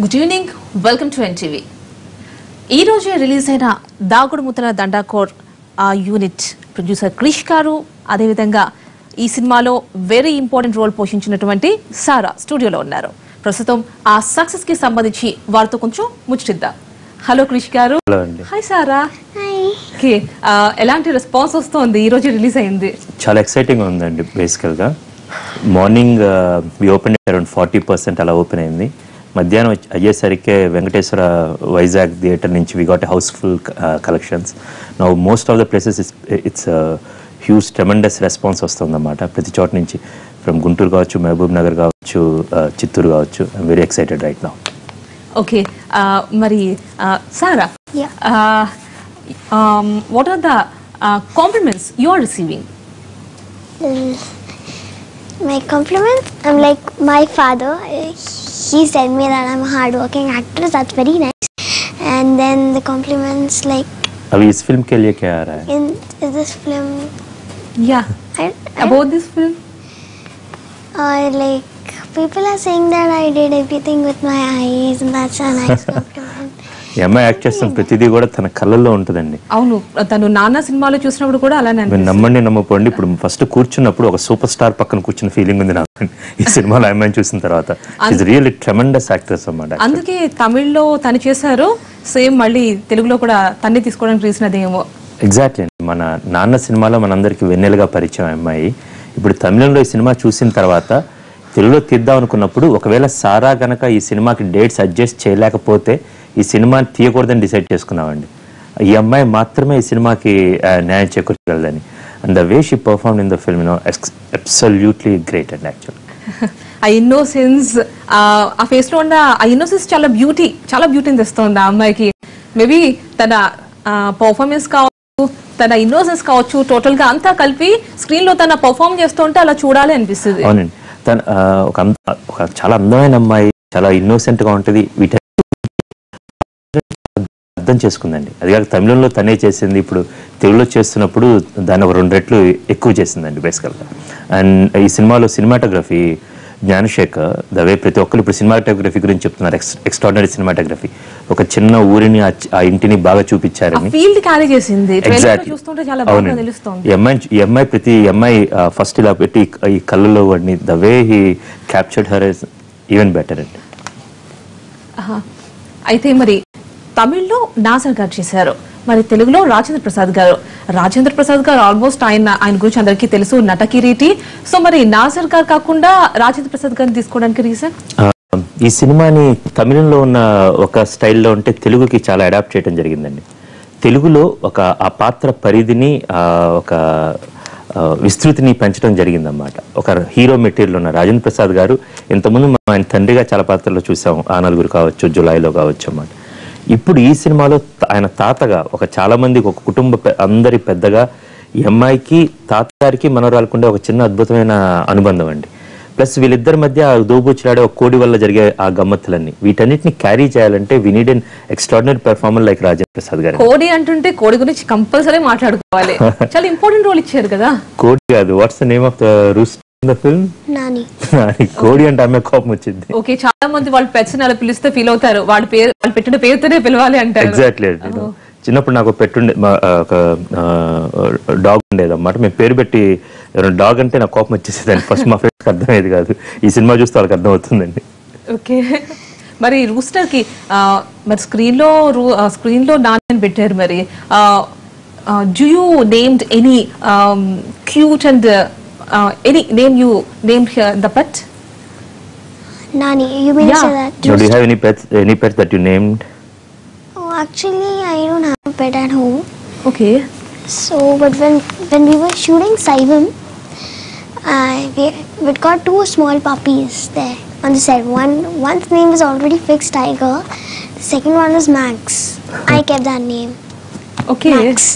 Good evening, welcome to NTV. ఈ రోజే release అయిన దాగుడు మూతల దండాకోర్ యూనిట్ ప్రొడ్యూసర్ క్రిష్ గారు, అదేవిధంగా ఈ సినిమాలో వెరీ ఇంపార్టెంట్ రోల్ పోషించినటువంటి సారా స్టూడియోలో ఉన్నారు. ప్రస్తుతం ఆ సక్సెస్ కి సంబంధించి వారితో కొంచెం ముచ్చటిద్దాం. హలో క్రిష్ గారు. హాయ్ సారా. ఎలాంటి రెస్పాన్స్ వస్తుంది? ఈ రోజు రిలీజ్ అయింది. చాలా ఎక్సైటింగ్ ఉందండి. బేసికల్ గా మార్నింగ్ వి ఓపెన్ అరౌండ్ 40% అలా ఓపెన్ అయింది. మధ్యాహ్నం అయ్యేసరికి వెంకటేశ్వర వైజాగ్ థియేటర్ నుంచి we got housefull collections. Now most of the places it's huge tremendous response వస్తుందన్నమాట ప్రతి చోట నుంచి. ఫ్రమ్ గుంటూరు కావచ్చు, మహబూబ్ నగర్ కావచ్చు, చిత్తూరు కావచ్చు. I'm very excited right now. Okay, మరి Sara, what are the compliments you are receiving? My compliments, I'm like my father, he said me that I'm a hard-working actress. That's very nice. And then the compliments like. अभी इस film के लिए क्या आ रहा है? In this film. Yeah. About this film. Like people are saying that I did everything with my eyes, and that's a nice compliment. ఈ అమ్మాయి act చేస్తున్న ప్రతిదీ కూడా తన కళ్ళల్లో ఉంటుందండి. అవును, తను నాన్న సినిమాలో చూసినప్పుడు కూడా అలానే నమ్మండి నమ్మపోండి. ఇప్పుడు ఫస్ట్ కూర్చున్నప్పుడు ఒక సూపర్ స్టార్ పక్కన కూర్చున్న ఫీలింగ్ ఉంది నాకు ఈ సినిమాలో అమ్మాయిని చూసిన తర్వాత. ఇట్స్ రియల్లీ ట్రెమెండస్ యాక్ట్రెస్ అన్నమాట. అందుకే తమిళ్లో తను చేశారు, సేమ్ మళ్ళీ తెలుగులో కూడా తన్ని తీసుకోవడానికి రీజన్ అదేమో. ఎగ్జాక్ట్లీ. మన నాన్న సినిమాలో మనందరికి వెన్నెలుగా పరిచయం అమ్మాయి. ఇప్పుడు తమిళంలో ఈ సినిమా చూసిన తర్వాత తెలుగులో తీద్దాం అనుకున్నప్పుడు ఒకవేళ సారా గనక ఈ సినిమాకి డేట్స్ అడ్జస్ట్ చేయలేకపోతే ఈ సినిమాని తీయకూడదని డిసైడ్ చేసుకున్నామండి. ఈ అమ్మాయి మాత్రమే ఈ సినిమాకి న్యాయం చేకూర్చగలదని. And the way she performed in the film absolutely great and actual. ఆ ఇన్నోసెన్స్, ఆ ఫేస్ లో ఉన్న ఆ ఇన్నోసెన్స్ చాలా బ్యూటీని తెస్తుంది ఆ అమ్మాయికి. మేబీ తన పర్ఫార్మెన్స్ కావచ్చు, తన ఇన్నోసెన్స్ కావచ్చు, టోటల్ గా అంతా కలిపి స్క్రీన్ లో తన పర్ఫార్మ్ చేస్తూ ఉంటే అలా చూడాలి అనిపిస్తుంది. అవునండి. తన ఒక చాలా అందమైన అమ్మాయి, చాలా ఇన్నోసెంట్ గా ఉంటుంది. వీటి అర్థం చేసుకుందండి. అది కాక తమిళంలో తనే చేసింది, ఇప్పుడు తెలుగులో చేస్తున్నప్పుడు దాన్ని ఒక 2 రెట్లు ఎక్కువ చేసిందండి బేసికల్గా. అండ్ ఈ సినిమాలో సినిమాటోగ్రఫీ జ్ఞానశేఖర్ దవే ప్రతి ఒక్కరు ఇప్పుడు సినిమాటోగ్రఫీ గురించి చెప్తున్నారు. Extraordinary cinematography. ఒక చిన్న ఊరిని ఆ ఇంటిని బాగా చూపించారని. ఈ అమ్మాయి ఫస్ట్ ఇలా పెట్టి ఈ కళ్ళలో వాడిని the way he captured her is even better అండి. అయితే మరి తమిళ్లో నాసర్ గారు చేశారు, మరి తెలుగులో రాజేంద్ర ప్రసాద్ గారు ఆల్మోస్ట్ ఆయన గురించి అందరికీ తెలుసు, నట కిరీటి. సో మరి నాసర్ గారు కాకుండా రాజేంద్ర ప్రసాద్ గారిని తీసుకోవడానికి రీజన్? ఈ సినిమాని తమిళంలో ఉన్న ఒక స్టైల్లో ఉంటే తెలుగుకి చాలా అడాప్ట్ చేయడం జరిగిందండి. తెలుగులో ఆ పాత్ర పరిధిని, ఒక విస్తృతిని పెంచడం జరిగిందన్నమాట. ఒక హీరో మెటీరియల్ ఉన్న రాజేంద్ర ప్రసాద్ గారు ఇంతకుముందు ఆయన తండ్రిగా చాలా పాత్రల్లో చూసాం. ఆ నలుగురు కావచ్చు, జులైలో కావచ్చు అన్నమాట. ఇప్పుడు ఈ సినిమాలో ఆయన తాతగా చాలా మందికి, ఒక కుటుంబ అందరి పెద్దగా ఈ అమ్మాయికి తాతగారికి మనవరాలకుండే ఒక చిన్న అద్భుతమైన అనుబంధం అండి. ప్లస్ వీళ్ళిద్దరి మధ్య దోబూచులాడే ఒక కోడి వల్ల జరిగే ఆ గమ్మత్తులన్నీ, వీటన్నిటిని క్యారీ చేయాలంటే we need an extraordinary performer like Rajendra Prasad garu. కోడి అంటుంటే కోడి గురించి కంపల్సరీ మాట్లాడుకోవాలి. చాలా ఇంపార్టెంట్ రోల్ ఇచ్చారు కదా. కోడి కాదు, what's the name of the rooster in the film? Nani. కోడి అంటే ఆమె కోపం వచ్చింది. ఓకే, చాలా మంది వాళ్ళు పెట్స్ అలా పిలిస్తే ఫీల్ అవుతారు, వాళ్ళు పెట్టిన పేరుతోనే పిలవాలి అంటారు. ఎగ్జాక్ట్లీ. చిన్నప్పుడు నాకు పెట్టుండే ఒక డాగ్ ఉండేది అన్నమాట. మేము పేరు పెట్టి డాగ్ అంటే నాకు కోపం వచ్చేసేదాన్ని. ఫస్ట్ మా ఫ్రెండ్స్కి అర్థమయ్యేది కాదు. ఈ సినిమా చూస్తే వాళ్ళకి అర్థం అవుతుందండి. ఓకే, మరి రూస్టర్ కి మరి స్క్రీన్ లో నాని పెట్టారు. మరి do you named any cute and any name you named here the pet? Nani, you mean to say that? Do you have any pets that you named? Oh, actually I don't have a pet at home. Okay. So but when we were shooting Saivam, we got 2 small puppies there on the set. One's name was already fixed, Tiger. The second one was Max. I kept that name. Okay. Max.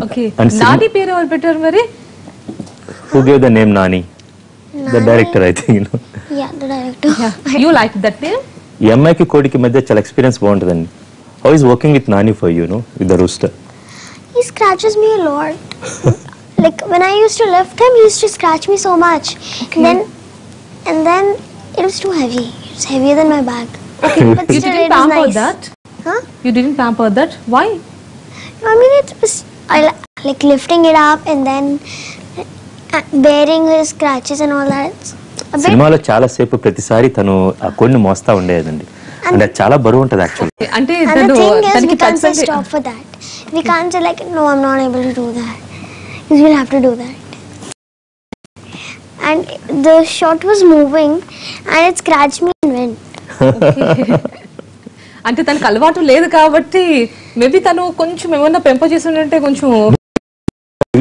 Okay. Nani పేరు ఎవరు పెట్టారు మరి? Who gave the name Nani? The director, I think. Yeah, the director. Yeah. You like that name? ఈ అమ్మాయికి కోడికి మధ్య చాలా experience బాగుంటుందండి. How is working with Nani for you, with the rooster? He scratches me a lot. Like when I used to lift him, he used to scratch me so much. Okay. And then it was too heavy. It was heavier than my bag. But You still, didn't it was pamper nice. that? Huh? You didn't pamper that? Why? I mean, it was like lifting it up and then bearing his scratches and all that. It's a bit. సినిమాలో చాలా సేపు ప్రతిసారి తను ఆ కోడిని మోస్తా ఉండేదండి. అంటే అది చాలా బరువు ఉంటుంది యాక్చువల్లీ. అంటే And the thing is, we తనకి can't say personally- stop for that. We can't say like, no, I'm not able to do that. Because we'll have to do that. And the shot was moving and it scratched me and went. అంటే తనకు అలవాటు లేదు కాబట్టి maybe తను కొంచెం ఏమన్నా పెంప చేస్తుంటే కొంచెం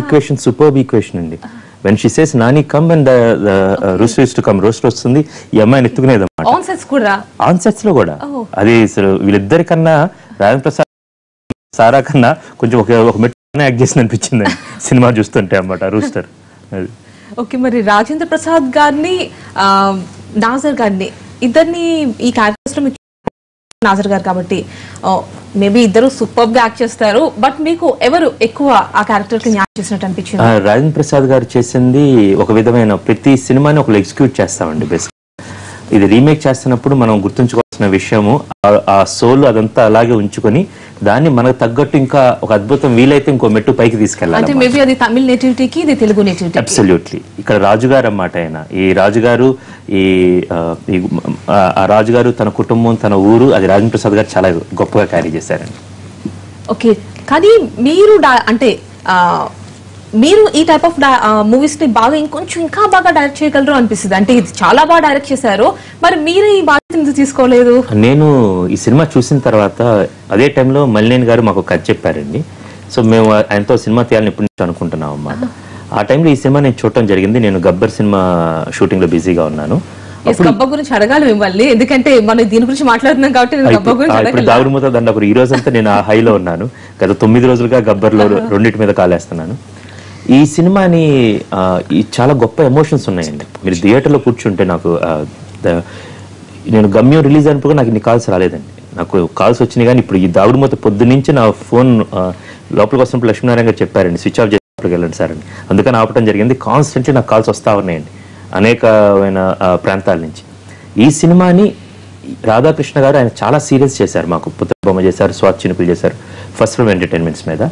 ఈక్వేషన్ సూపర్బ్ ఈక్వేషన్ అండి. When she says Nani come and rooster is to come, roster వస్తుంది, ఈ అమ్మాయిని ఎత్తుకునేది అన్నమాట. ఆన్ సెట్స్ కూడా ఆన్ సెట్స్ లో కూడా Oh. అది అసలు వీళ్ళిద్దరికన్నా రాజేంద్ర ప్రసాద్ సారా కన్నా కొంచెం ఒక మెట్టు యాక్ట్ చేసింది అనిపించింది సినిమా చూస్తుంటే అన్నమాట రూస్టర్. అది ఓకే, మరి రాజేంద్ర ప్రసాద్ గారిని నాజర్ గారిని ఇద్దరిని ఈ క్యారెక్టర్స్ లో మీకు నాజర్ గారు కాబట్టి మేబీ ఇద్దరు సూపర్ గా యాక్ట్ చేస్తారు. బట్ మీకు ఎవరు ఎక్కువ ఆ క్యారెక్టర్ కి న్యాయం చేసినట్టు అనిపించింది? రాజేంద్ర ప్రసాద్ గారు చేసింది ఒక విధమైన ప్రతి సినిమాని ఒకరు ఎగ్జిక్యూట్ చేస్తామండి. బెస్ట్ ఇది రీమేక్ చేస్తున్నప్పుడు మనం గుర్తుంచుకోవాల్సిన విషయము ఆ సోల్ అదంతా అలాగే ఉంచుకొని దాన్ని మనకు తగ్గట్టు ఇంకా ఒక అద్భుతం వీలైతే ఇంకో మెట్టు పైకి తీసుకెళ్ళాలి. అంటే మేబీ అది తమిళ నేటివిటీకి ఇది తెలుగు నేటివిటీ. అబ్సల్యూట్లీ. ఇక్కడ రాజుగారు అన్నమాట ఆయన. ఈ రాజుగారు ఆ రాజుగారు తన కుటుంబం తన ఊరు అది రాజేంద్ర ప్రసాద్ గారు చాలా గొప్పగా క్యారీ చేశారండి. ఓకే, కానీ మీరు అంటే మీరు ఈ టైప్ ఆఫ్ మూవీస్ ని బాగా ఇంకా బాగా డైరెక్ట్ చేయగలరు అనిపిస్తుంది. అంటే ఇది చాలా బాగా డైరెక్ట్ చేశారు, మరి మీరు ఈ బాధ్యత ఎందుకు తీసుకోలేదు? నేను ఈ సినిమా చూసిన తర్వాత అదే టైంలో మల్లినేని గారు మాకు కథ చెప్పారండి. సో మేము ఆయనతో సినిమా తీయాలని ఎప్పటి నుంచి అనుకుంటున్నాం అన్నమాట. ఆ టైంలో ఈ సినిమా నేను చూడటం జరిగింది. నేను గబ్బర్ సినిమా షూటింగ్ లో బిజీగా ఉన్నాను. గబ్బర్ గురించి అడగాలి మిమ్మల్ని, ఎందుకంటే మనం దీని గురించి మాట్లాడుతున్నాం కాబట్టి ఇప్పుడు దాగుడుమూతల దండకూరు ఈ రోజంతా నేను ఆ హైలో ఉన్నాను. గత 9 రోజులుగా గబ్బర్లో రెండింటి మీద కాలేస్తున్నాను. ఈ సినిమాని చాలా గొప్ప ఎమోషన్స్ ఉన్నాయండి. మీరు థియేటర్లో కూర్చుంటే నాకు నేను గమ్యం రిలీజ్ అయినప్పుడు నాకు ఇన్ని కాల్స్ రాలేదండి. నాకు కాల్స్ వచ్చినాయి, కానీ ఇప్పుడు ఈ దాగుడుమూత పొద్దు నుంచి నా ఫోన్ లోపలికి వస్తున్నప్పుడు లక్ష్మీనారాయణ గారు చెప్పారండి, స్విచ్ ఆఫ్ చేసి వెళ్ళండి సార్ అని. అందుకని ఆపటం జరిగింది. కాన్స్టెంట్లీ నాకు కాల్స్ వస్తూ ఉన్నాయండి అనేకమైన ప్రాంతాల నుంచి. ఈ సినిమాని రాధాకృష్ణ గారు ఆయన చాలా సీరియస్ చేశారు. మాకు పుత్రబొమ్మ చేశారు, స్వాతి చినుకులు చేశారు, ఫస్ట్ ఫిల్మ్ ఎంటర్టైన్మెంట్స్ మీద.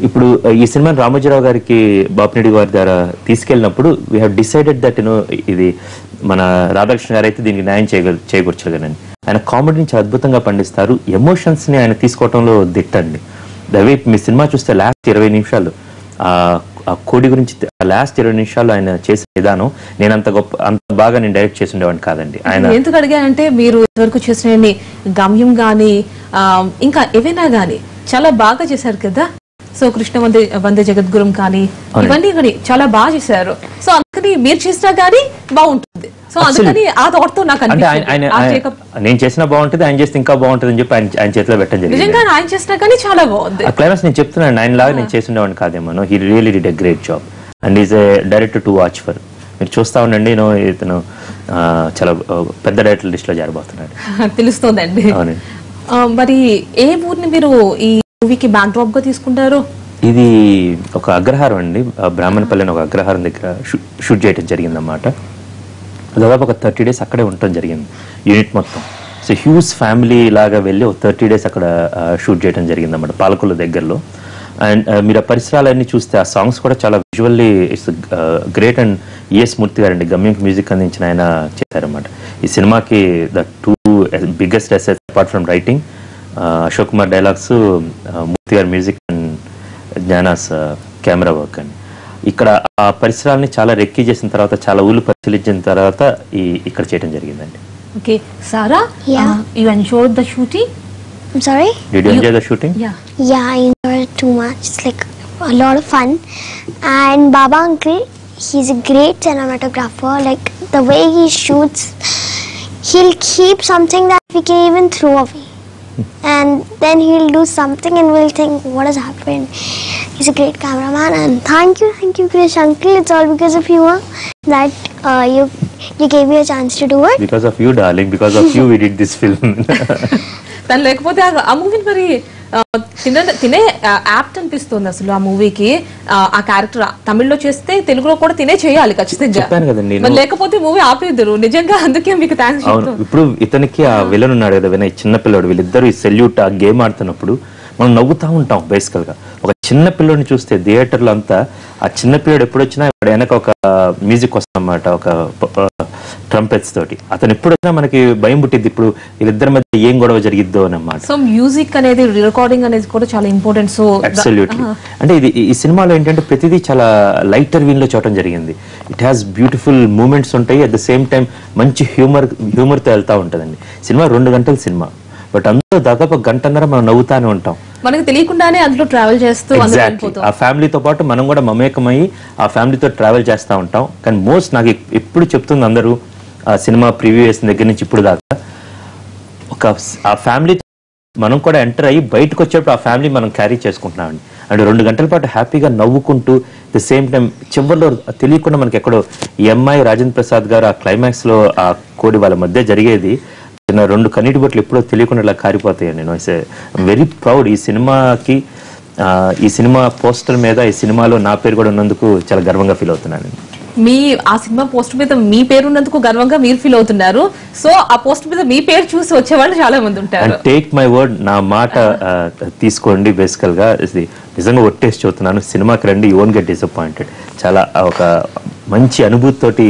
ఇప్పుడు ఈ సినిమాని రామోజీరావు గారికి బాపిరెడ్డి గారి ద్వారా తీసుకెళ్ళినప్పుడు వీ హ్యావ్ డిసైడెడ్ దట్ ఇది మన రాధాకృష్ణ గారు అయితే దీనికి న్యాయం చేయకూర్చగలని. ఆయన కామెడీని చాలా అద్భుతంగా పండిస్తారు. ఎమోషన్స్ ని ఆయన తీసుకోవడంలో దిట్టండి. దవే మీ సినిమా చూస్తే లాస్ట్ 20 నిమిషాలు ఆ కోడి గురించి లాస్ట్ 20 నిమిషాలు ఆయన చేసే విధానం నేను అంత బాగా నేను డైరెక్ట్ చేసి ఉండేవాడిని కాదండి. ఆయన ఎందుకు అడిగానంటే మీరు ఇంతవరకు చేసిన గమ్యం గానీ ఇంకా ఏవైనా గానీ చాలా బాగా చేశారు కదా. సో కృష్ణ వందే జగద్గురం కానీ ఇవన్నీ కానీ చాలా బాగా చేశారు. సో అందుకని మీరు చేసినా కానీ బాగుంటుంది. సో అందుకని ఆ థాట్ తో నాకు నేను చేసినా బాగుంటుంది, ఆయన చేస్తే ఇంకా బాగుంటుంది అని చెప్పి ఆయన చేతిలో పెట్టడం జరిగింది. నిజంగా ఆయన చేసినా కానీ చాలా బాగుంది. ఆ క్లైమాక్స్ నేను చెప్తున్నాను, ఆయన లాగా నేను చేసి ఉండేవాడిని కాదేమో. He really did a great job and is a director to watch for. మీరు చూస్తా ఉండండి, ఇతను చాలా పెద్ద డైరెక్టర్ లిస్ట్ లో చేరబోతున్నాడు. తెలుస్తుందండి. మరి ఏ ఊరిని మీరు ఈ మూవీకి బ్యాక్ డ్రాప్ గా తీసుకుంటారు? ఇది ఒక అగ్రహారం అండి, బ్రాహ్మణపల్లి అని ఒక అగ్రహారం దగ్గర షూట్ చేయడం జరిగిందన్నమాట. దాదాపు ఒక 30 days అక్కడే ఉండటం జరిగింది యూనిట్ మొత్తం. సో హ్యూజ్ ఫ్యామిలీ లాగా వెళ్ళి ఒక 30 days అక్కడ షూట్ చేయడం జరిగిందన్నమాట పాలకొల్లు దగ్గరలో. అండ్ మీరు ఆ పరిసరాలన్నీ చూస్తే ఆ సాంగ్స్ కూడా చాలా visually it's great. And ES Murthy garu అండి గమ్యంకి మ్యూజిక్ అందించిన ఆయన చేశారన్నమాట. ఈ సినిమాకి the 2 biggest assets apart from writing Ashok Kumar dialogues, Murthy గారి music and Gnana's camera work అండి. ఇక్కడ ఆ పరిసరాలని చాలా రెక్కి చేసిన తర్వాత చాలా ఊళ్ళు పరిశీలించిన తర్వాత ఇక్కడ చేయడం జరిగిందండి. Okay Sara, you enjoyed the shooting? I'm sorry? Did you enjoy the shooting? Yeah, I enjoyed it too much. It's like a lot of fun. And Baba Uncle, he's a great cinematographer. Like the way he shoots, he'll keep something that we can even throw away. And then he'll do something and we'll think, what has happened? He's a great cameraman. And thank you Krish Uncle. It's all because of you that you gave me a chance to do it. Because of you, darling. Because of you we did this film. తను లేకపోతే ఆ మూవీని మరి తినే apt అనిపిస్తుంది అసలు ఆ మూవీకి. ఆ క్యారెక్టర్ తమిళ్లో చేస్తే తెలుగులో కూడా తినే చేయాలి ఖచ్చితంగా. చెప్పాను కదండి, లేకపోతే మూవీ ఆపేద్దరు నిజంగా. అందుకే మీకు థ్యాంక్స్. అవును, ఇప్పుడు ఇతనికి ఆ విలన్ ఉన్నాడు కదా, వినయ్ చిన్నపిల్లడు, వీళ్ళిద్దరు ఈ సెల్యూట్ ఆ గేమ్ ఆడుతున్నప్పుడు మనం నవ్వుతా ఉంటాం బేసికల్ గా. ఒక చిన్న పిల్లోని చూస్తే థియేటర్లో అంతా ఆ చిన్న పిల్లడు ఎప్పుడు వచ్చినా వెనక ఒక మ్యూజిక్ వస్తుంది అన్నమాట, ఒక ట్రంపెట్స్ తోటి. అతను ఎప్పుడు వచ్చినా మనకి భయం పుట్టింది, ఇప్పుడు వీళ్ళిద్దరి మధ్య ఏం గొడవ జరిగిద్దో అన్నమాట. సో మ్యూజిక్ అనేది, రికార్డింగ్ అనేది కూడా చాలా ఇంపార్టెంట్. So absolutely. అంటే ఈ సినిమాలో ఏంటంటే ప్రతిదీ చాలా లైటర్ వీన్ లో చూడటం జరిగింది. ఇట్ హ్యాస్ బ్యూటిఫుల్ మూమెంట్స్ ఉంటాయి, అట్ ద సేమ్ టైం మంచి హ్యూమర్తో వెళ్తా ఉంటుందండి. సినిమా 2 గంటల సినిమా, బట్ అందులో దాదాపు 1.5 గంటన్నర మనం నవ్వుతానే ఉంటాం, మనకి తెలియకుండానే అందులో ట్రావెల్ చేస్తూ. ఆ ఫ్యామిలీతో పాటు మనం కూడా మమేకమయ్యి ఆ ఫ్యామిలీతో ట్రావెల్ చేస్తూ ఉంటాం. కానీ మోస్ట్ నాకు ఎప్పుడు చెప్తుంది అందరూ ఆ సినిమా ప్రివ్యూ వేసిన దగ్గర నుంచి ఇప్పుడు దాకా, ఆ ఫ్యామిలీ మనం కూడా ఎంటర్ అయ్యి బయటకు వచ్చేటప్పుడు ఆ ఫ్యామిలీ మనం క్యారీ చేసుకుంటున్నామండి. అంటే 2 గంటల పాటు హ్యాపీగా నవ్వుకుంటూ, ద సేమ్ టైం చివరిలో తెలియకుండా మనకి ఎక్కడో ఈ అమ్మాయి రాజేంద్ర ప్రసాద్ గారు ఆ క్లైమాక్స్ లో ఆ కోడి వాళ్ళ మధ్య జరిగేది 2 కన్నీటి బొట్లు ఎప్పుడో తెలియకుండా ఇలా కారిపోతాయండి. నేను వెరీ ప్రౌడ్ ఈ సినిమాకి, ఈ సినిమా పోస్టర్ మీద ఈ సినిమాలో నా పేరు కూడా ఉన్నందుకు చాలా గర్వంగా ఫీల్ అవుతున్నాను. ఆ సినిమా పోస్ట్ మీద మీ పేరు ఉన్నందుకు గర్వంగా మీరు ఫీల్ అవుతున్నారు. సో ఆ పోస్ట్ మీద మీ పేరు చూసి వచ్చేవాళ్ళు చాలా మంది ఉంటారు. టేక్ మై వర్డ్, నా మాట తీసుకోండి. బేసికల్ గా నిజంగా ఒట్టేసి చూస్తున్నాను, సినిమాకి రండి, యూ వోంట్ గెట్ డిసప్పాయింటెడ్. చాలా ఒక మంచి అనుభూతితోటి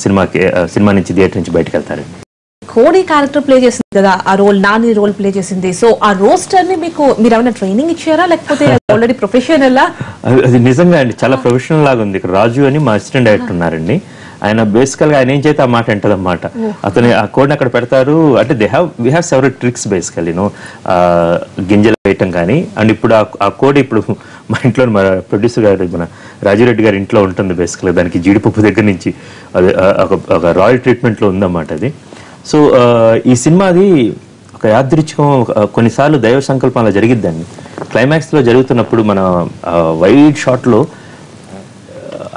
సినిమా నుంచి థియేటర్ నుంచి బయటకు వెళ్తారండి. కోడి క్యారెక్టర్ ప్లే చేసింది కదా, ఆ రోల్ నాని రోల్ ప్లే చేసింది. సో ఆ రోస్టర్ ని మీరు ఏమైనా ట్రైనింగ్ ఇచ్చారా, లేకపోతే ఆల్రెడీ ప్రొఫెషనల్? అది నిజంగా అండి చాలా ప్రొఫెషనల్ లాగా ఉంది. ఇక్కడ రాజు అని మా అసిస్టెంట్ డైరెక్టర్ ఉన్నారండి. ఆయన బేసికల్ గా ఆయన ఏం చేస్తే ఆ మాట అంటది అన్నమాట. అతను ఆ కోడ్ని అక్కడ పెడతారు. అంటే we have several tricks basically గింజలు వేయటం కానీ. అండ్ ఇప్పుడు ఆ కోడ్ ఇప్పుడు మా ఇంట్లో మన ప్రొడ్యూసర్ గారు, మన రాజురెడ్డి గారి ఇంట్లో ఉంటుంది బేసికల్గా. దానికి జీడిపప్పు దగ్గర నుంచి అది ఒక రాయల్ ట్రీట్మెంట్ లో ఉందన్నమాట అది. సో ఈ సినిమాది ఒక యాదృచ్ఛికం, కొన్నిసార్లు దైవ సంకల్పం అలా జరిగిద్దండి. క్లైమాక్స్ లో జరుగుతున్నప్పుడు మన వైడ్ షాట్ లో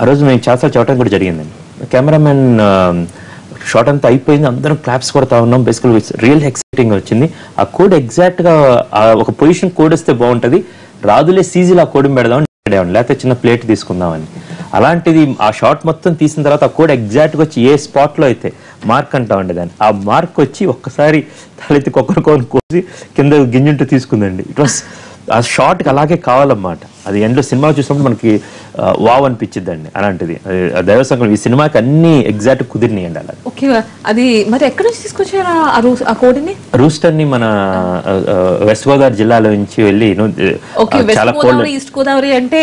ఆ రోజు మేము చాలాసార్లు చూడటం కూడా జరిగిందండి. కెమెరామెన్ షాట్ అంతా అయిపోయింది, అందరం క్లాప్స్ కొడతా ఉన్నాం. బేసికల్ రియల్ ఎక్సైటింగ్ వచ్చింది. ఆ కోడ్ ఎగ్జాక్ట్ గా ఒక పొజిషన్ కోడ్ వస్తే బాగుంటది, రాదులే సీజీలో ఆ కోడ్ పెడదాం, లేకపోతే చిన్న ప్లేట్ తీసుకుందామని. అలాంటిది ఆ షాట్ మొత్తం తీసిన తర్వాత ఆ కోడ్ ఎగ్జాక్ట్ గా వచ్చి ఏ స్పాట్ లో అయితే మార్క్ అంటా ఉండేదాన్ని, ఆ మార్క్ వచ్చి ఒక్కసారి తలెత్తి కొక్కరికోని కోసి కింద గింజంటూ తీసుకుందండి. ఇట్ వాస్ ఆ షాట్ కి అలాగే కావాలన్నమాట. అది ఎండ్లో సినిమా చూసినప్పుడు మనకి వావ్ అనిపించిద్దండి. అలాంటిది దైవ సంకల్పం. ఈ సినిమాకి అన్ని ఎగ్జాక్ట్ కుదిరినాయండి అలా. ఓకే, అది మరి ఎక్కడి నుంచి తీసుకొచ్చారా ఆ కోడిని? రూస్టర్ ని మన వెస్ట్ గోదావరి జిల్లాలో నుంచి వెళ్ళి చాలా కోళ్ళు అంటే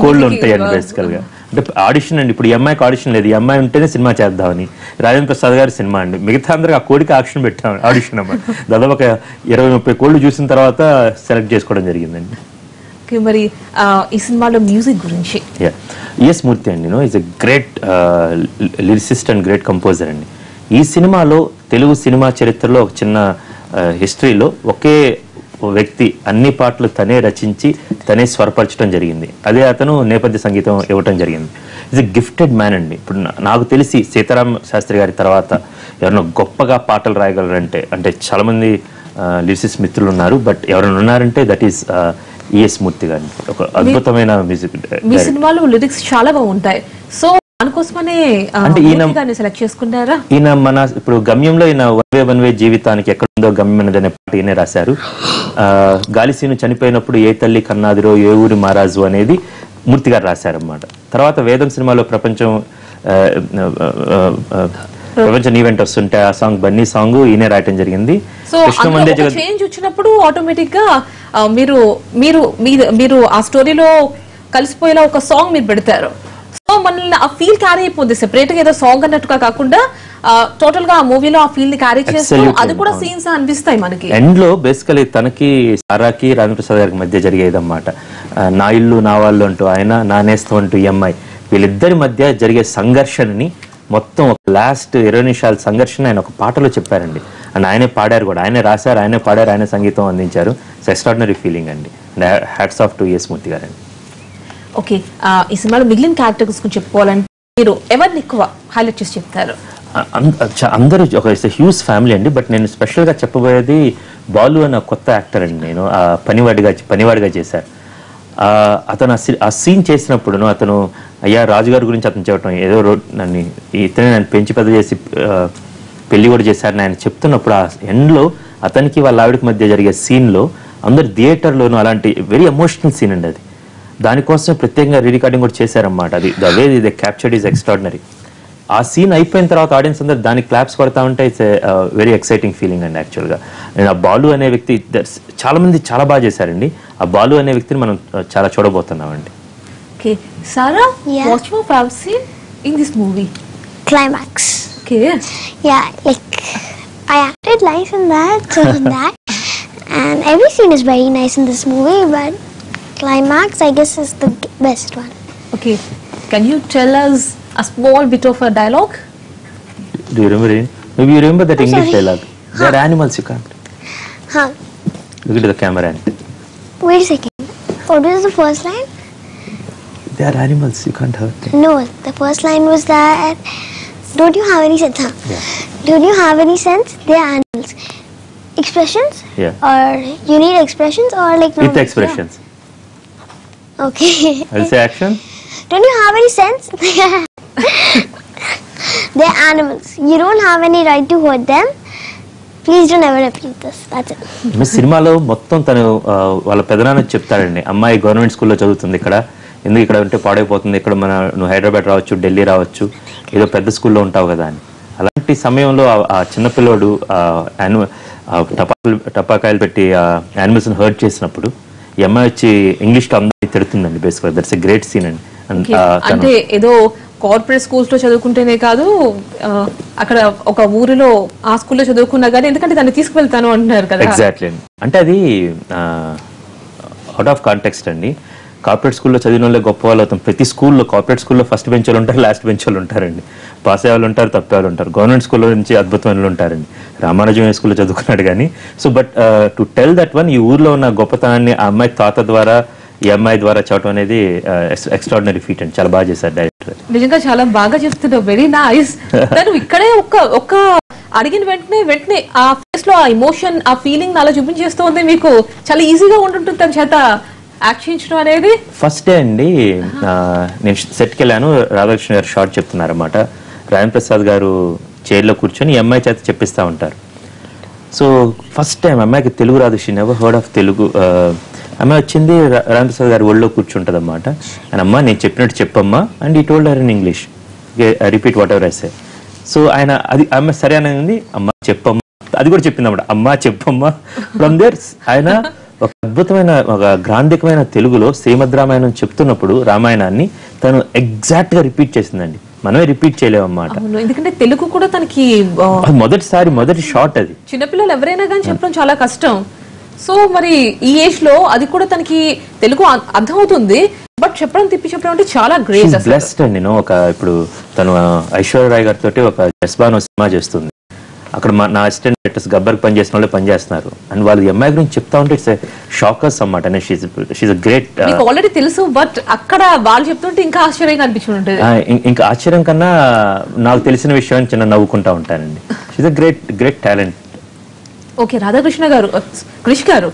కోళ్ళు ఉంటాయండి బేసికల్ గా. అంటే ఆడిషన్ అండి, ఇప్పుడు ఈ అమ్మాయికి ఆడిషన్ లేదు, ఈ అమ్మాయి ఉంటేనే సినిమా చేద్దామని రాజేంద్ర ప్రసాద్ గారి సినిమా అండి. మిగతా అందరికి ఆ కోడికి ఆడిషన్ పెట్టాం, ఆడిషన్ అన్నమాట. దాదాపు ఒక 20-30 కోళ్ళు చూసిన తర్వాత సెలెక్ట్ చేసుకోవడం జరిగిందండి. మరి ఈ సినిమాలో మ్యూజిక్ గురించి? ఎస్ మూర్తి అండి is a great lyricist and great composer అండి. ఈ సినిమాలో తెలుగు సినిమా చరిత్రలో ఒక చిన్న హిస్టరీలో ఒకే వ్యక్తి అన్ని పాటలు తనే రచించి తనే స్వరపరచడం జరిగింది. అదే అతను నేపథ్య సంగీతం ఇవ్వటం జరిగింది. ఈజ్ ఎ గిఫ్టెడ్ మ్యాన్ అండి. ఇప్పుడు నాకు తెలిసి సీతారామ శాస్త్రి గారి తర్వాత ఎవరైనా గొప్పగా పాటలు రాయగలరంటే, అంటే చాలా మంది లిరిసిస్ట్ మిత్రులు ఉన్నారు, బట్ ఎవరైనా ఉన్నారంటే దట్ ఈస్ ఈఎస్ మూర్తి గారిని. ఒక అద్భుతమైన మ్యూజిక్. మీ సినిమాలో లిరిక్స్ చాలా బాగుంటాయి. సో దానికోసమనే అంటే ఈయన సెలెక్ట్ చేసుకున్నారా? ఈయన మన ఇప్పుడు గమ్యంలో ఈయన వన్ వే జీవితానికి ఎక్కడుందో గమ్యం అనే పాట ఈయనే రాశారు. గాలిసీను చనిపోయినప్పుడు ఏ తల్లి కన్నాదిరో ఏ ఊరి మహారాజు అనేది మూర్తి గారు రాశారన్నమాట. తర్వాత వేదం సినిమాలో ప్రపంచం ఈవెంట్ వస్తుంటే ఆ సాంగ్ బన్నీ సాంగ్ ఈయనే రాయటం జరిగింది. చేంజ్ వచ్చినప్పుడు ఆటోమేటిక్ గా మీరు ఆ స్టోరీలో కలిసిపోయేలా ఒక సాంగ్ మీరు పెడతారు. సో మనల్ని ఆ ఫీల్ క్యారీ అయిపోద్ది. సెపరేట్ గా ఏదో సాంగ్ అన్నట్టుగా కాకుండా టోటల్ గా ఆ మూవీలో ఆ ఫీల్ ని క్యారీ చేస్తూ అది కూడా సీన్స్ అనిపిస్తాయి మనకి. ఎండ్ లో బేసికలీ తనకి సారాకి రాజేంద్ర ప్రసాద్ గారికి మధ్య జరిగేదన్నమాట. నా ఇల్లు నా వాళ్ళు అంటూ ఆయన, నా నేస్తం అంటూ ఈ అమ్మాయి, వీళ్ళిద్దరి మధ్య జరిగే సంఘర్షణని మొత్తం ఒక లాస్ట్ 20 నిమిషాల సంఘర్షణ ఆయన ఒక పాటలో చెప్పారండి. అండ్ ఆయనే పాడారు కూడా, ఆయనే రాశారు, ఆయనే పాడారు, ఆయనే సంగీతం అందించారు. ఎక్స్ట్రాడినరీ ఫీలింగ్ అండి. హ్యాట్స్ ఆఫ్ టు ఎస్ మూర్తి గారండి. ఓకే, ఈ సినిమాలో మిగిలిన క్యారెక్టర్స్ గురించి చెప్పుకోవాలంటే మీరు ఎవరిని ఎక్కువ హైలైట్ చేసి చెప్తారు? అందరూ ఒక హ్యూజ్ ఫ్యామిలీ అండి. బట్ నేను స్పెషల్ గా చెప్పబోయేది బాలు అన్న కొత్త యాక్టర్ అండి, నేను పనివాడిగా చేశారు. అతను ఆ సీన్ చేసినప్పుడు అతను అయ్యా రాజుగారి గురించి అతను చెప్పడం, ఏదో నన్ను పెంచి పెద్ద చేసి పెళ్లి కూడా చేశారని ఆయన చెప్తున్నప్పుడు ఆ ఎండ్లో అతనికి వాళ్ళ ఆవిడకి మధ్య జరిగే సీన్లో అందరు థియేటర్లోనూ అలాంటి వెరీ ఎమోషనల్ సీన్ అండి అది. దానికోసం ప్రత్యేకంగా రికార్డింగ్ కూడా చేశారన్నమాట. అది the way the captured is extraordinary. ఆ సీన్ అయిపోయిన తర్వాత ఆడియన్స్ అందరు దానికి క్లాప్స్ కొడతా ఉంటే ఇట్స్ వెరీ ఎక్సైటింగ్ ఫీలింగ్ అండి. యాక్చువల్గా నేను ఆ బాలు అనే వ్యక్తి చాలా మంది చాలా బాగా చేశారండి. ఆ బాలు అనే వ్యక్తిని మనం చాలా చూడబోతున్నామండి. Okay, Sarah, Yeah. what's your favorite scene in this movie? Climax. Okay. Yeah, like I acted nice in that, so in that, and every scene is very nice in this movie, but climax I guess is the best one. Okay. Can you tell us a small bit of a dialogue? Do you remember it? Maybe you remember that I'm English sorry. dialogue. They are animals, you can't. Huh? Look at the camera. Wait a second. What was the first line? They are animals, you can't hurt them. No, the first line was that. Don't you have any sense? Huh? Yeah. Don't you have any sense? They are animals. Expressions? Yeah. Or you need expressions or like no? With expressions. Okay. I'll say action. Don't you have any sense? They're animals. You don't have any right to hurt them. Please don't ever repeat this. That's it. మీ సినిమాలో మొత్తం తను వాళ్ళ పెదనాన్న చెప్తాడండి, అమ్మాయి government స్కూల్లో చదువుతుంది, ఇక్కడ ఎందుకు ఇక్కడ ఉంటే పాడైపోతుంది, ఇక్కడ నువ్వు హైదరాబాద్ రావచ్చు, ఢిల్లీ రావచ్చు, ఏదో పెద్ద స్కూల్లో ఉంటావు కదా అని. అలాంటి సమయంలో ఆ చిన్నపిల్లోడు టపాకాయలు పెట్టి యానిమల్స్ని హర్ట్ చేసినప్పుడు ఈ అమ్మాయి వచ్చి ఇంగ్లీష్లో అందరినీ తిడుతుందండి. బేసిక్గా దట్స్ ఎ గ్రేట్ సీన్ అండి. అంటే ఏదో కార్పొరేట్ స్కూల్స్ లో చదువుకుంటేనే కాదు, అక్కడ ఒక ఊరిలో ఆ స్కూల్లో చదువుకున్నా కానీ ఎందుకంటే దాన్ని తీసుకువెళ్తాను అంటున్నారు కదా. ఎగ్జాక్ట్లీ అండి. అంటే అది అవుట్ ఆఫ్ కాంటెక్స్ట్ అండి. కార్పొరేట్ స్కూల్లో చదివిన వాళ్ళే గొప్ప వాళ్ళు అవుతాం. ప్రతి స్కూల్లో కార్పొరేట్ స్కూల్లో ఫస్ట్ బెంచ్ వాళ్ళు ఉంటారు, లాస్ట్ బెంచ్ వాళ్ళు ఉంటారండి, పాస్ అయ్యే వాళ్ళు ఉంటారు, తప్పే వాళ్ళు ఉంటారు. గవర్నమెంట్ స్కూల్లో నుంచి అద్భుతమైన వాళ్ళు ఉంటారండి. రామానుజం స్కూల్లో చదువుకున్నాడు కానీ. So but to tell that one, ఈ ఊర్లో ఉన్న గొప్పతనాన్ని ఆ అమ్మాయి తాత ద్వారా ఈ అమ్మాయి ద్వారా చదవడం అనేది ఎక్స్ట్రాడినరీ ఫీట్ అండి. చాలా బాగా చేశారు డైరెక్టర్. నిజంగా చాలా బాగా చెప్తున్నావు, వెరీ నైస్. తను ఇక్కడే ఒక్క అడిగిన వెంటనే ఆ ఫేస్ లో ఆ ఎమోషన్, ఆ ఫీలింగ్ అలా చూపించేస్తుంది. మీకు చాలా ఈజీగా ఉంటుంటుంది తన చేత యాక్ట్ చేయించడం అనేది. ఫస్ట్ డే అండి నేను సెట్కి వెళ్ళాను, రాధాకృష్ణ గారు షార్ట్ చెప్తున్నారు అన్నమాట. రాజేంద్ర ప్రసాద్ గారు చైర్లో కూర్చొని ఈ అమ్మాయి చేత చెప్పిస్తూ ఉంటారు. సో ఫస్ట్ టైం అమ్మాయికి తెలుగు రాదు, she never heard of Telugu. అమ్మాయి వచ్చింది, రాజేంద్ర ప్రసాద్ గారు ఒళ్ళో కూర్చుంటుంది అన్నమాట. అండ్ అమ్మ నేను చెప్పినట్టు చెప్పమ్మా అండ్ ఈ told her in English, repeat what ever I say. So ఆయన అది అమ్మాయి సరే అనేది, అమ్మ చెప్పమ్మా, అది కూడా చెప్పింది అన్నమాట, అమ్మ చెప్పమ్మా. ఫ్రమ్ దేర్ ఆయన ఒక అద్భుతమైన ఒక గ్రాంధికమైన తెలుగులో శ్రీమద్ రామాయణం చెప్తున్నప్పుడు రామాయణాన్ని తను ఎగ్జాక్ట్ గా రిపీట్ చేసిందండి. మనమే రిపీట్ చేయలేము అన్నమాట. ఎందుకంటే తెలుగు కూడా తనకి మొదటి షార్ట్ అది. చిన్నపిల్లలు ఎవరైనా కానీ చెప్పడం చాలా కష్టం. సో మరి ఈ ఏజ్ లో అది కూడా తనకి తెలుగు అర్థమవుతుంది, బట్ చెప్పడం చెప్పడం అంటే చాలా గ్రేట్. బ్లెస్డ్ అండి. నేను ఇప్పుడు తను ఐశ్వర్యరాయ్ గారితో ఒక జస్బానో సినిమా చేస్తుంది. అక్కడ నా అసిస్టెంట్ డైరెక్టర్స్ గబ్బర్ పనిచేసిన వాళ్ళే పనిచేస్తున్నారు. అండ్ వాళ్ళు ఎంఐ గురించి చెప్తా ఉంటే ఇట్స్ షాకర్స్ అన్నమాట. She's great. ఆల్రెడీ తెలుసు, బట్ అక్కడ వాళ్ళు చెప్తుంటే ఇంకా ఆశ్చర్యంగా అనిపించుంటుంది. ఇంకా ఆశ్చర్యం కన్నా నాకు తెలిసిన విషయం చిన్న నవ్వుకుంటా ఉంటానండి. She's great talent. Okay, Radhakrishna garu, Krish garu,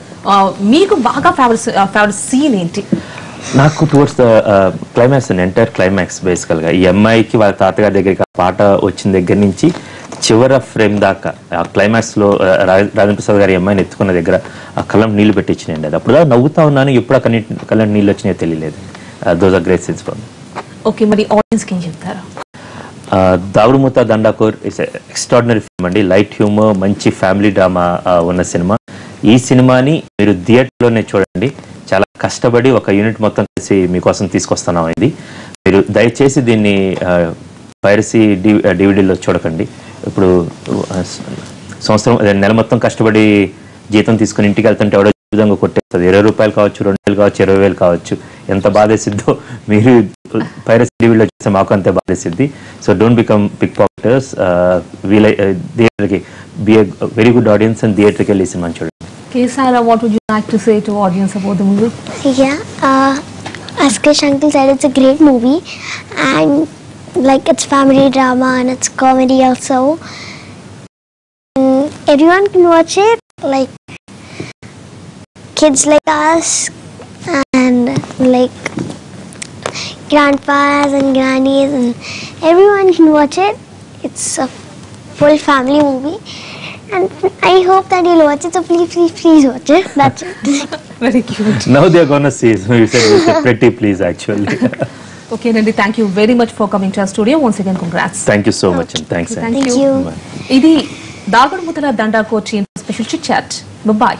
మీకు బాగా ఫేవరెట్ సీన్ ఏంటి? నాకు టువర్డ్స్ ద క్లైమాక్స్ అండి, ఎంటైర్ క్లైమాక్స్ బేసికల్ గా. ఈ అమ్మాయికి వాళ్ళ తాతగారి దగ్గరికి ఆ పాట వచ్చిన దగ్గర నుంచి చివరి ఫ్రేమ్ దాకా ఆ క్లైమాక్స్ లో రాజేంద్ర ప్రసాద్ గారి అమ్మాయిని ఎత్తుకున్న దగ్గర ఆ కళ్ళం నీళ్లు పెట్టించినండి. అది అప్పుడు నవ్వుతా ఉన్నాను, ఎప్పుడు ఆ కళ్ళం నీళ్ళు వచ్చినాయో తెలియలేదు. Those are great scenes for me. Okay, మరి ఆడియన్స్ కి ఏం చెప్తారు? Dagudumootha Dandakor is extraordinary film అండి. లైట్ హ్యూమర్, మంచి ఫ్యామిలీ డ్రామా ఉన్న సినిమా. ఈ సినిమాని మీరు థియేటర్లోనే చూడండి. చాలా కష్టపడి ఒక యూనిట్ మొత్తం కలిసి మీకోసం తీసుకొస్తున్నాం. ఇది మీరు దయచేసి దీన్ని పైరసీ డివిడీలో చూడకండి. ఇప్పుడు నెల మొత్తం కష్టపడి జీతం తీసుకుని ఇంటికి వెళ్తుంటే ఎవడో విధంగా కొట్టేస్తుంది. 20 రూపాయలు కావచ్చు, 2,000 కావచ్చు, 20,000 కావచ్చు. ఎంత బాధేసిద్దో మీరు పైరసీ డివిడీలో చూస్తే మాకు అంతే బాధేసిద్ది. So don't become pickpocketers. థియేటర్కి be a very good audience and థియేటర్కి వెళ్ళి సినిమా చూడండి. Okay, Sarah, what would you like to say to audience about the movie? Yeah, as Krish uncle said, it's a great movie, and like it's family drama and it's comedy also. Everyone can watch it. Like kids like us and like grandpas and grannies and everyone can watch it. It's a full family movie and I hope that you'll watch it, so please watch it. That's it. Very cute. Now they are gonna see. So you said it's a pretty please actually. Okay నండి, thank you very much for coming to our studio. Once again congrats. Thank you so much and thanks. Thank Thank you. you. ఇది Dagudumoothala Dandakor team special chit chat. Bye.